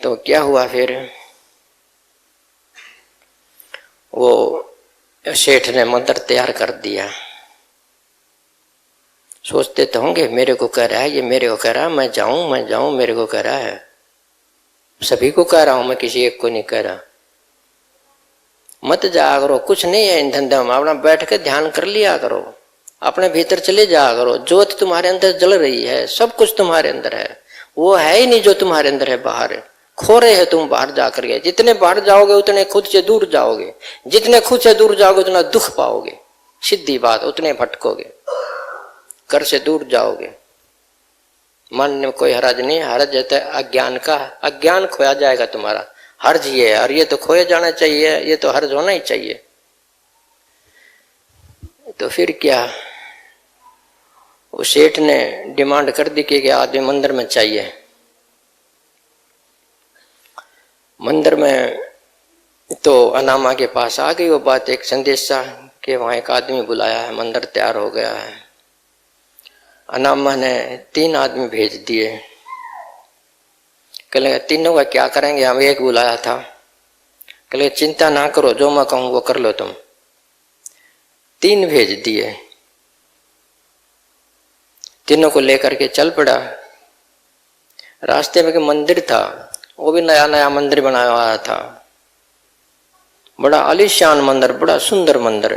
तो क्या हुआ फिर, वो सेठ ने मंदिर तैयार कर दिया। सोचते तो होंगे मेरे को कह रहा है, ये मेरे को कह रहा है, मैं जाऊं मेरे को कह रहा है। सभी को कह रहा हूं मैं, किसी एक को नहीं कह रहा। मत जा करो, कुछ नहीं है इन धंधों में, अपना बैठ के ध्यान कर लिया करो, अपने भीतर चले जा करो। ज्योत तुम्हारे अंदर जल रही है, सब कुछ तुम्हारे अंदर है, वो है ही नहीं जो तुम्हारे अंदर है बाहर। खो रहे हो तुम बाहर जाकर के। जितने बाहर जाओगे उतने खुद से दूर जाओगे, जितने खुद से दूर जाओगे उतना दुख पाओगे, सीधी बात, उतने भटकोगे, घर से दूर जाओगे। मन में कोई हरज नहीं, हरज है अज्ञान का। अज्ञान खोया जाएगा तुम्हारा, हर्ज ये है, और ये तो खोया जाना चाहिए, ये तो हर्ज होना ही चाहिए। तो फिर क्या, उस सेठ ने डिमांड कर दी कि आदमी मंदिर में चाहिए। मंदिर में तो अनामा के पास आ गई वो बात, एक संदेशा कि वहां एक आदमी बुलाया है, मंदिर तैयार हो गया है। अनामा ने 3 आदमी भेज दिए। कहले तीनों का क्या करेंगे, हम एक बुलाया था। कहले चिंता ना करो, जो मैं कहूँ वो कर लो तुम। 3 भेज दिए, तीनों को लेकर के चल पड़ा। रास्ते में एक मंदिर था, वो भी नया नया मंदिर बनाया हुआ था, बड़ा आलीशान मंदिर, बड़ा सुंदर मंदिर।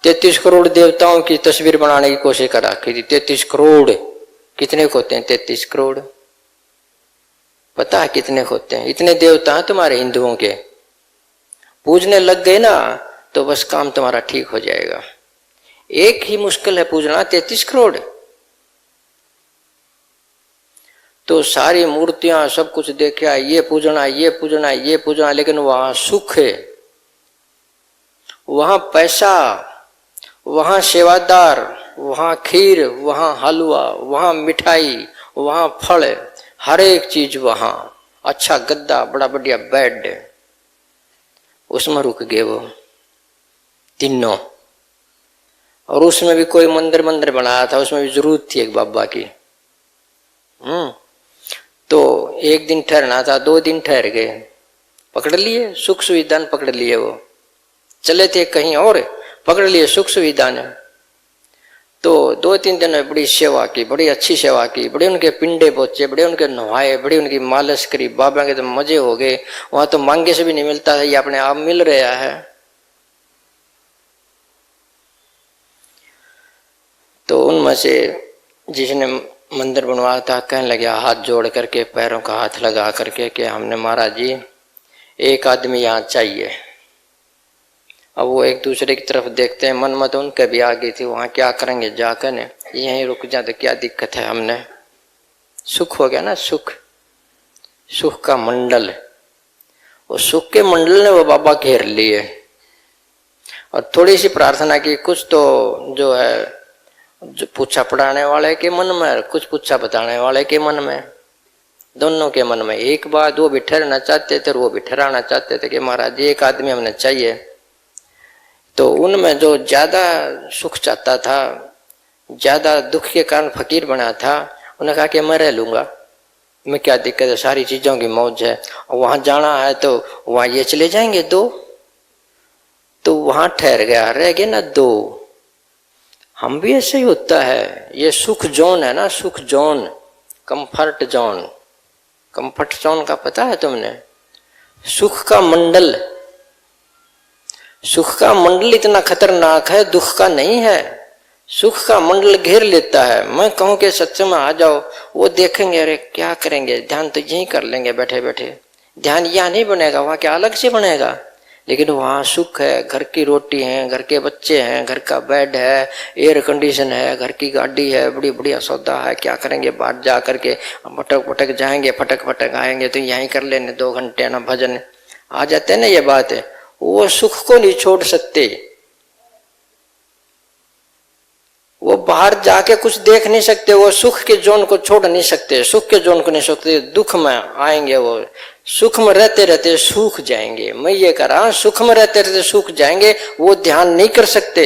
33 करोड़ देवताओं की तस्वीर बनाने की कोशिश कर रखी थी। 33 करोड़ कितने होते हैं? 33 करोड़ पता है कितने होते हैं? इतने देवता हैं तुम्हारे हिंदुओं के। पूजने लग गए ना तो बस काम तुम्हारा ठीक हो जाएगा। एक ही मुश्किल है पूजना, 33 करोड़। तो सारी मूर्तियां सब कुछ देखा, ये पूजना ये पूजना ये पूजना, लेकिन वहां सुख है, वहां पैसा, वहां सेवादार, वहां खीर, वहां हलवा, वहां मिठाई, वहां फल, हर एक चीज वहां, अच्छा गद्दा, बड़ा बढ़िया बेड, उसमें रुक गए वो तीनों। और उसमें भी कोई मंदिर बनाया था, उसमें भी जरूरत थी एक बाबा की। तो एक दिन ठहरना था, 2 दिन ठहर गए, पकड़ लिए सुख सुविधा, पकड़ लिए। वो चले थे कहीं और, पकड़ लिए सुख सुविधा ने। तो 2-3 दिन में बड़ी सेवा की, बड़ी अच्छी सेवा की, बड़े उनके पिंडे पोचे, बड़े उनके नहाए, बड़ी उनकी मालिश करी। बाबा के तो मजे हो गए, वहां तो मांगे से भी नहीं मिलता था, ये अपने आप मिल रहा है। तो उनमें से जिसने मंदिर बनवाया था कहने लगे हाथ जोड़ करके, पैरों का हाथ लगा करके कि हमने महाराज जी एक आदमी यहाँ चाहिए। अब वो एक दूसरे की तरफ देखते हैं, मन में तो उनके भी आ गई थी, वहां क्या करेंगे जाकर, ने यहीं रुक जाए तो क्या दिक्कत है, हमने सुख हो गया ना, सुख, सुख का मंडल। वो सुख के मंडल ने वो बाबा घेर लिए। और थोड़ी सी प्रार्थना की, कुछ तो जो है जो पूछा पढ़ाने वाले के मन में, कुछ पूछा बताने वाले के मन में, दोनों के मन में एक बात। वो भी ठहरना चाहते थे और वो भी ठहराना चाहते थे कि महाराज एक आदमी हमने चाहिए। तो उनमें जो ज्यादा सुख चाहता था, ज्यादा दुख के कारण फकीर बना था, उन्होंने कहा कि मैं रह लूंगा, मैं क्या दिक्कत है, सारी चीजों की मौज है। और वहां जाना है तो वहां ये चले जाएंगे 2, तो वहां ठहर गया, रह गए ना 2। हम भी ऐसे ही होता है, ये सुख जोन है ना, सुख zone, comfort zone. Comfort zone का पता है तुमने? सुख का मंडल, सुख का मंडल इतना खतरनाक है, दुख का नहीं है। सुख का मंडल घेर लेता है। मैं कहूं कि सत्संग में आ जाओ, वो देखेंगे अरे क्या करेंगे, ध्यान तो यहीं कर लेंगे बैठे बैठे, ध्यान यहाँ नहीं बनेगा, वहां क्या अलग से बनेगा। लेकिन वहां सुख है, घर की रोटी है, घर के बच्चे हैं, घर का बेड है, एयर कंडीशन है, घर की गाड़ी है, बड़ी बढ़िया सौदा है, क्या करेंगे बाहर जा करके, भटक भटक जाएंगे, फटक फटक आएंगे, तो यहीं कर लेने 2 घंटे ना, भजन आ जाते हैं ना, ये बात है। वो सुख को नहीं छोड़ सकते, वो बाहर जाके कुछ देख नहीं सकते, वो सुख के जोन को छोड़ नहीं सकते, सुख के जोन को नहीं सकते। दुख में आएंगे, वो सुख में रहते रहते सूख जाएंगे। मैं ये कह रहा हूं, सुख में रहते रहते सूख जाएंगे, वो ध्यान नहीं कर सकते।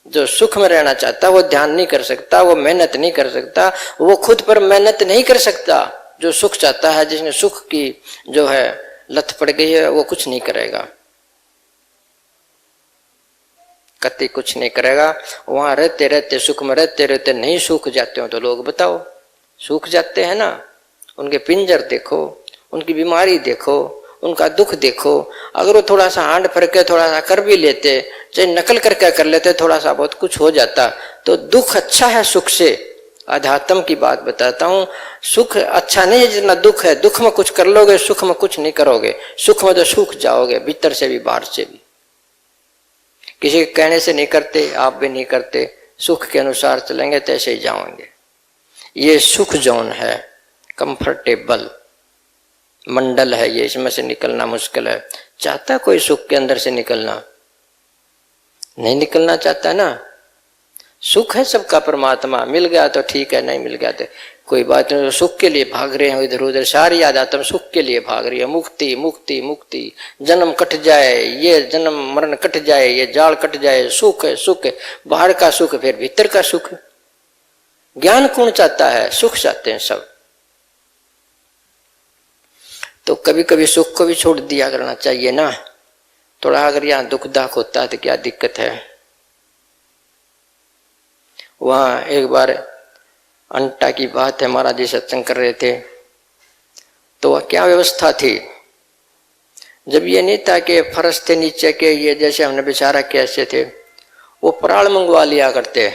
जो सुख में रहना चाहता वो ध्यान नहीं कर सकता, वो मेहनत नहीं कर सकता, वो खुद पर मेहनत नहीं कर सकता। जो सुख चाहता है, जिसने सुख की जो है लत पड़ गई है, वो कुछ नहीं करेगा, कति कुछ नहीं करेगा। वहां रहते रहते, सुख में रहते रहते नहीं सूख जाते हो तो लोग बताओ सूख जाते हैं ना। उनके पिंजर देखो, उनकी बीमारी देखो, उनका दुख देखो। अगर वो थोड़ा सा हांड फर के थोड़ा सा कर भी लेते, चाहे नकल करके कर लेते, थोड़ा सा बहुत कुछ हो जाता, तो दुख अच्छा है सुख से। अध्यात्म की बात बताता हूँ, सुख अच्छा नहीं है जितना दुख है। दुख में कुछ कर लोगे, सुख में कुछ नहीं करोगे। सुख में तो सूख जाओगे, भीतर से भी बाहर से भी। किसी के कहने से नहीं करते, आप भी नहीं करते, सुख के अनुसार चलेंगे तो ऐसे ही जाओगे। ये सुख जोन है, कंफर्टेबल मंडल है ये, इसमें से निकलना मुश्किल है। चाहता कोई सुख के अंदर से निकलना? नहीं निकलना चाहता ना। सुख है सबका, परमात्मा मिल गया तो ठीक है, नहीं मिल गया तो कोई बात नहीं। सुख के लिए भाग रहे हैं इधर उधर, सारी आध्यात्म सुख के लिए भाग रही है। मुक्ति मुक्ति मुक्ति, जन्म कट जाए, ये जन्म मरण कट जाए, ये जाल कट जाए, सुख है सुख है। बाहर का सुख फिर भीतर का सुख। ज्ञान कौन चाहता है? सुख चाहते हैं सब। तो कभी कभी सुख को भी छोड़ दिया करना चाहिए ना। थोड़ा अगर यहाँ दुख दाख होता है तो क्या दिक्कत है। वहां एक बार अंटा की बात है, महाराज जी सत्संग कर रहे थे, तो वह क्या व्यवस्था थी। जब ये नहीं था कि फर्श थे नीचे के, ये जैसे हमने बेचारा कैसे थे, वो पराल मंगवा लिया करते,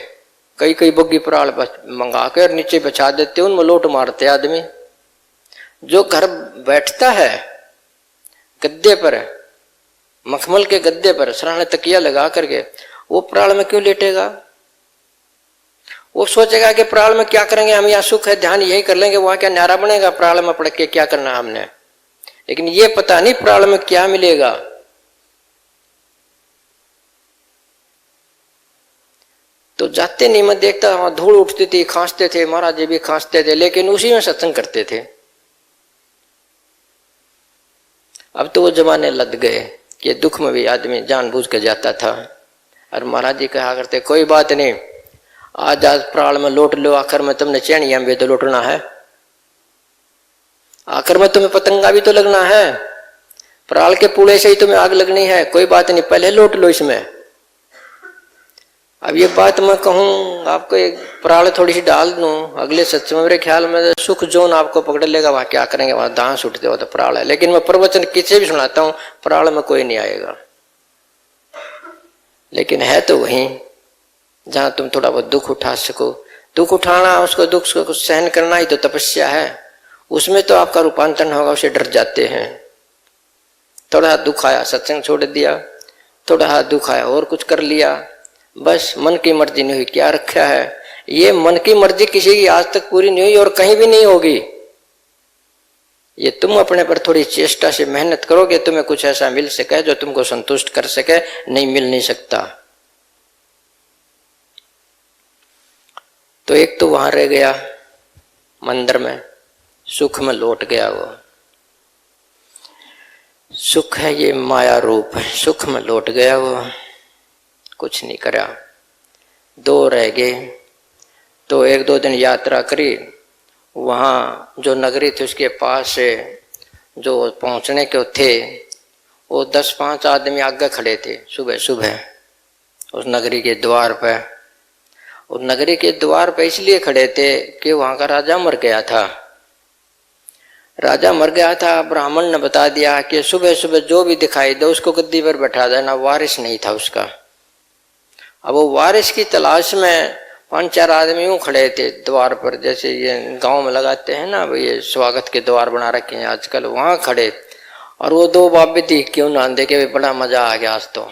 कई कई बग्गी पराल मंगा कर नीचे बिछा देते, उनमें लोट मारते आदमी। जो घर बैठता है गद्दे पर, मखमल के गद्दे पर सराहने तकिया लगा करके, वो पराल में क्यों लेटेगा? वो सोचेगा कि पराल में क्या करेंगे हम, यहाँ सुख है, ध्यान यही कर लेंगे, वहां क्या न्यारा बनेगा, पराल में पड़ के क्या करना हमने। लेकिन ये पता नहीं पराल में क्या मिलेगा। तो जाते नहीं, मैं देखता वहां धूल उठती थी, खांसते थे, महाराज जी भी खांसते थे, लेकिन उसी में सत्संग करते थे। अब तो वो जमाने लद गए कि दुख में भी आदमी जानबूझ के जाता था। और महाराज जी कहा करते, कोई बात नहीं, आज आज प्राण में लौट लो, आखिर में तुमने चैनिया में तो लौटना है, आखिर में तुम्हें पतंगा भी तो लगना है, प्राण के पूड़े से ही तुम्हें आग लगनी है, कोई बात नहीं, पहले लौट लो इसमें। अब ये बात मैं कहूँ आपको, एक प्राण थोड़ी सी डाल दूं, अगले सत्संग में मेरे ख्याल में सुख जोन आपको पकड़ लेगा, वहां क्या करेंगे, वहां दांस उठते हो तो प्राण है। लेकिन मैं प्रवचन किसी भी सुनाता हूँ, प्राण में कोई नहीं आएगा, लेकिन है तो वहीं जहां तुम थोड़ा बहुत दुख उठा सको। दुख उठाना, उसको दुख को कुछ सहन करना ही तो तपस्या है। उसमें तो आपका रूपांतरण होगा, उसे डर जाते हैं। थोड़ा दुख आया, सत्संग छोड़ दिया, थोड़ा दुख आया और कुछ कर लिया, बस मन की मर्जी नहीं हुई, क्या रखा है। ये मन की मर्जी किसी की आज तक पूरी नहीं हुई और कहीं भी नहीं होगी। ये तुम अपने पर थोड़ी चेष्टा से मेहनत करोगे, तुम्हें कुछ ऐसा मिल सके जो तुमको संतुष्ट कर सके, नहीं मिल नहीं सकता। तो एक तो वहां रह गया मंदिर में, सुख में लौट गया। वो सुख है, ये माया रूप है, सुख में लौट गया वो, कुछ नहीं करा। दो रह गए। तो एक दो दिन यात्रा करी, वहाँ जो नगरी थी उसके पास से जो पहुँचने के थे, वो 10-5 आदमी आगे खड़े थे सुबह सुबह उस नगरी के द्वार पे। और नगरी के द्वार पे इसलिए खड़े थे कि वहाँ का राजा मर गया था। राजा मर गया था, ब्राह्मण ने बता दिया कि सुबह सुबह जो भी दिखाई दे उसको गद्दी पर बैठा देना। वारिस नहीं था उसका। अब वो वारिस की तलाश में 5-4 आदमी यूं खड़े थे द्वार पर, जैसे ये गांव में लगाते हैं ना, ये स्वागत के द्वार बना रखे हैं आजकल, वहां खड़े। और वो 2 बाप भी दिख क्यों ना देखे, बड़ा मजा आ गया आज तो।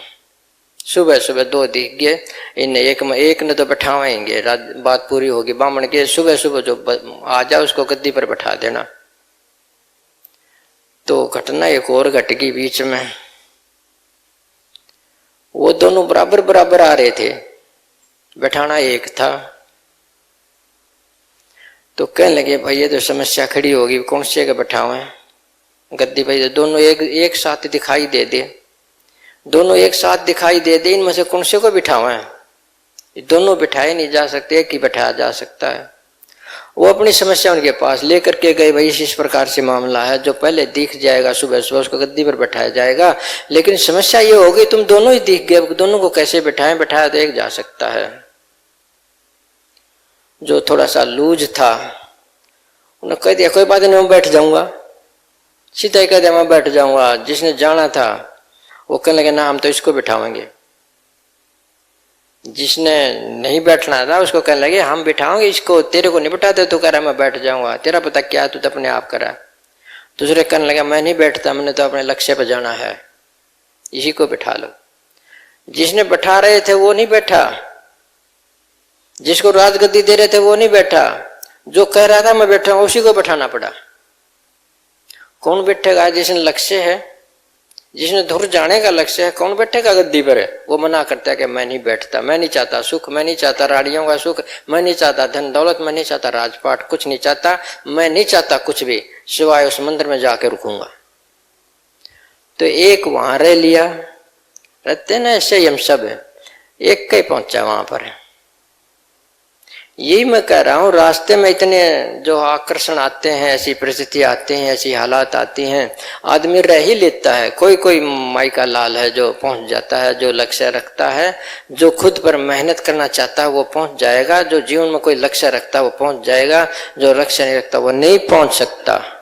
सुबह सुबह 2 दिख गए, इन्हें एक ने तो बैठावेंगे, बात पूरी होगी। बामण के सुबह सुबह जो आ जाए उसको गद्दी पर बैठा देना। तो घटना एक और घट गई बीच में। वो दोनों बराबर बराबर आ रहे थे, बैठाना एक था। तो कहने लगे भाई ये तो समस्या खड़ी होगी, कौन से का बैठावे गद्दी भाई, दोनों एक साथ दिखाई दे दे, दोनों एक साथ दिखाई दे दे, इनमें से कौन से को बिठावे। दोनों बिठाए नहीं जा सकते, एक ही बैठाया जा सकता है। वो अपनी समस्या उनके पास लेकर के गए, भाई इस प्रकार से मामला है, जो पहले दिख जाएगा सुबह सुबह उसको गद्दी पर बैठाया जाएगा, लेकिन समस्या ये होगी तुम दोनों ही दिख गए, दोनों को कैसे बैठाएं? बैठाया तो एक जा सकता है। जो थोड़ा सा लूज था उन्होंने कह दिया कोई बात नहीं मैं बैठ जाऊंगा, सीधा ही कह दिया मैं बैठ जाऊंगा। जिसने जाना था वो कहने लगे ना हम तो इसको बिठाएंगे। जिसने नहीं बैठना था उसको कहने लगे हम बिठाओगे इसको, तेरे को नहीं बिठाते, तो कह रहा मैं बैठ जाऊंगा, तेरा पता क्या, तू तो अपने आप करा। दूसरे कहने लगा मैं नहीं बैठता, मैंने तो अपने लक्ष्य पर जाना है, इसी को बिठा लो। जिसने बैठा रहे थे वो नहीं बैठा, जिसको राजगद्दी दे रहे थे वो नहीं बैठा, जो कह रहा था मैं बैठूंगा उसी को बैठाना पड़ा। कौन बैठेगा? जिसने लक्ष्य है, जिसने दूर जाने का लक्ष्य है, कौन बैठेगा गद्दी पर? वो मना करता है कि मैं नहीं बैठता, मैं नहीं चाहता सुख, मैं नहीं चाहता राड़ियों का सुख, मैं नहीं चाहता धन दौलत, मैं नहीं चाहता राजपाट, कुछ नहीं चाहता, मैं नहीं चाहता कुछ भी सिवाय उस मंदिर में जाके रुकूंगा। तो एक वहां रह लिया, रहते ना ऐसे ही हम सब एक कहीं पहुंचा वहां पर। यही मैं कह रहा हूं, रास्ते में इतने जो आकर्षण आते हैं, ऐसी परिस्थिति आते हैं, ऐसी हालात आती हैं, आदमी रह ही लेता है। कोई कोई माई का लाल है जो पहुंच जाता है, जो लक्ष्य रखता है, जो खुद पर मेहनत करना चाहता है वो पहुंच जाएगा, जो जीवन में कोई लक्ष्य रखता है वो पहुंच जाएगा, जो लक्ष्य नहीं रखता वो नहीं पहुंच सकता।